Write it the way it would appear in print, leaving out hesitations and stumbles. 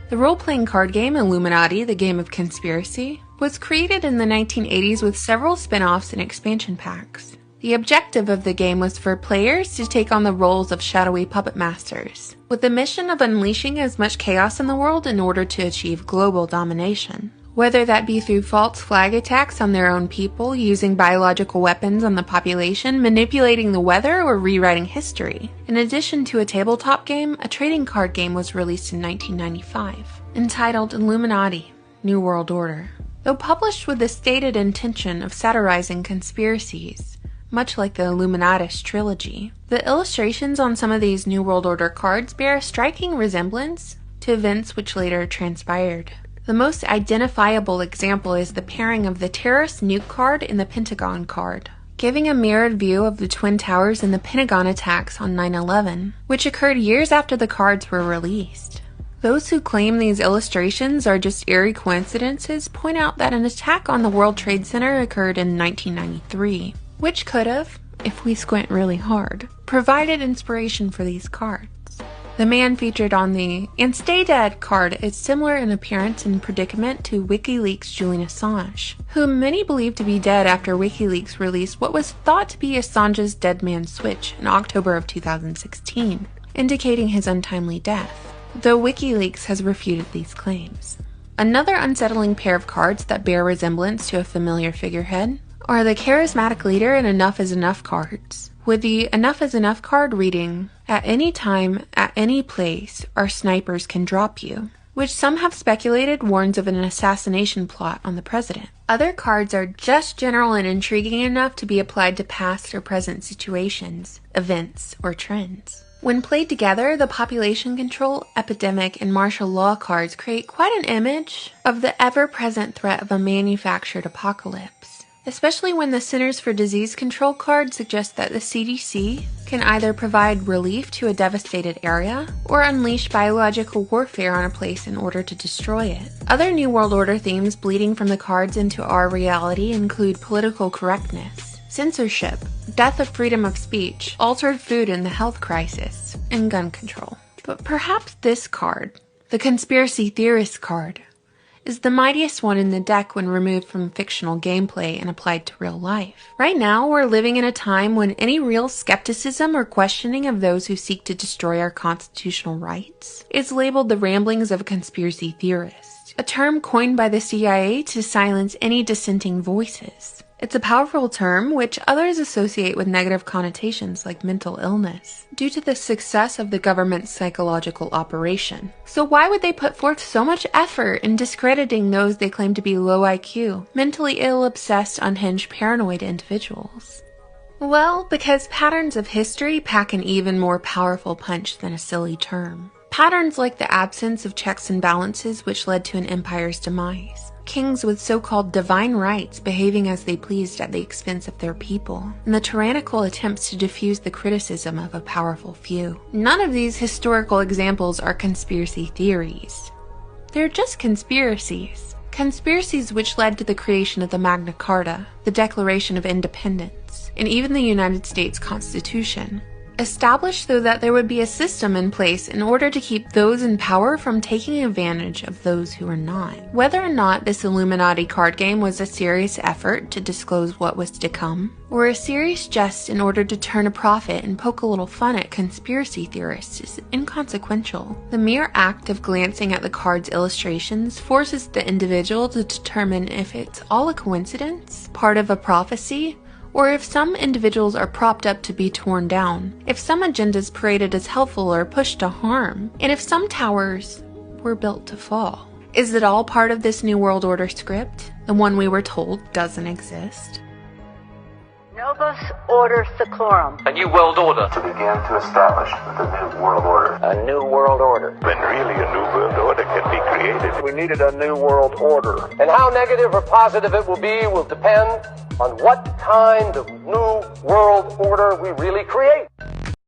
The role-playing card game Illuminati, the Game of Conspiracy, was created in the 1980s with several spin-offs and expansion packs. The objective of the game was for players to take on the roles of shadowy puppet masters, with the mission of unleashing as much chaos in the world in order to achieve global domination. Whether that be through false flag attacks on their own people, using biological weapons on the population, manipulating the weather, or rewriting history. In addition to a tabletop game, a trading card game was released in 1995, entitled Illuminati, New World Order. Though published with the stated intention of satirizing conspiracies, much like the Illuminatus trilogy, the illustrations on some of these New World Order cards bear a striking resemblance to events which later transpired. The most identifiable example is the pairing of the terrorist nuke card and the Pentagon card, giving a mirrored view of the Twin Towers and the Pentagon attacks on 9/11, which occurred years after the cards were released. Those who claim these illustrations are just eerie coincidences point out that an attack on the World Trade Center occurred in 1993, which could have, if we squint really hard, provided inspiration for these cards. The man featured on the "And Stay Dead" card is similar in appearance and predicament to WikiLeaks' Julian Assange, whom many believe to be dead after WikiLeaks released what was thought to be Assange's dead man switch in October of 2016, indicating his untimely death, though WikiLeaks has refuted these claims. Another unsettling pair of cards that bear resemblance to a familiar figurehead are the Charismatic Leader and Enough is Enough cards, with the Enough is Enough card reading, "At any time, at any place, our snipers can drop you," which some have speculated warns of an assassination plot on the president. Other cards are just general and intriguing enough to be applied to past or present situations, events, or trends. When played together, the population control, epidemic, and martial law cards create quite an image of the ever-present threat of a manufactured apocalypse. Especially when the Centers for Disease Control card suggests that the CDC can either provide relief to a devastated area or unleash biological warfare on a place in order to destroy it. Other New World Order themes bleeding from the cards into our reality include political correctness, censorship, death of freedom of speech, altered food and the health crisis, and gun control. But perhaps this card, the Conspiracy Theorist card, is the mightiest one in the deck when removed from fictional gameplay and applied to real life. Right now, we're living in a time when any real skepticism or questioning of those who seek to destroy our constitutional rights is labeled the ramblings of a conspiracy theorist, a term coined by the CIA to silence any dissenting voices. It's a powerful term which others associate with negative connotations like mental illness, due to the success of the government's psychological operation. So why would they put forth so much effort in discrediting those they claim to be low IQ, mentally ill, obsessed, unhinged, paranoid individuals? Well, because patterns of history pack an even more powerful punch than a silly term. Patterns like the absence of checks and balances which led to an empire's demise. Kings with so-called divine rights behaving as they pleased at the expense of their people, and the tyrannical attempts to diffuse the criticism of a powerful few. None of these historical examples are conspiracy theories. They're just conspiracies. Conspiracies which led to the creation of the Magna Carta, the Declaration of Independence, and even the United States Constitution. Established so that there would be a system in place in order to keep those in power from taking advantage of those who are not. Whether or not this Illuminati card game was a serious effort to disclose what was to come, or a serious jest in order to turn a profit and poke a little fun at conspiracy theorists is inconsequential. The mere act of glancing at the card's illustrations forces the individual to determine if it's all a coincidence, part of a prophecy, or if some individuals are propped up to be torn down, if some agendas paraded as helpful or pushed to harm, and if some towers were built to fall. Is it all part of this New World Order script, the one we were told doesn't exist? Novus Order Seclorum. A new world order. To begin to establish the new world order. A new world order. When really a new world order can be created. We needed a new world order. And how negative or positive it will be will depend on what kind of new world order we really create.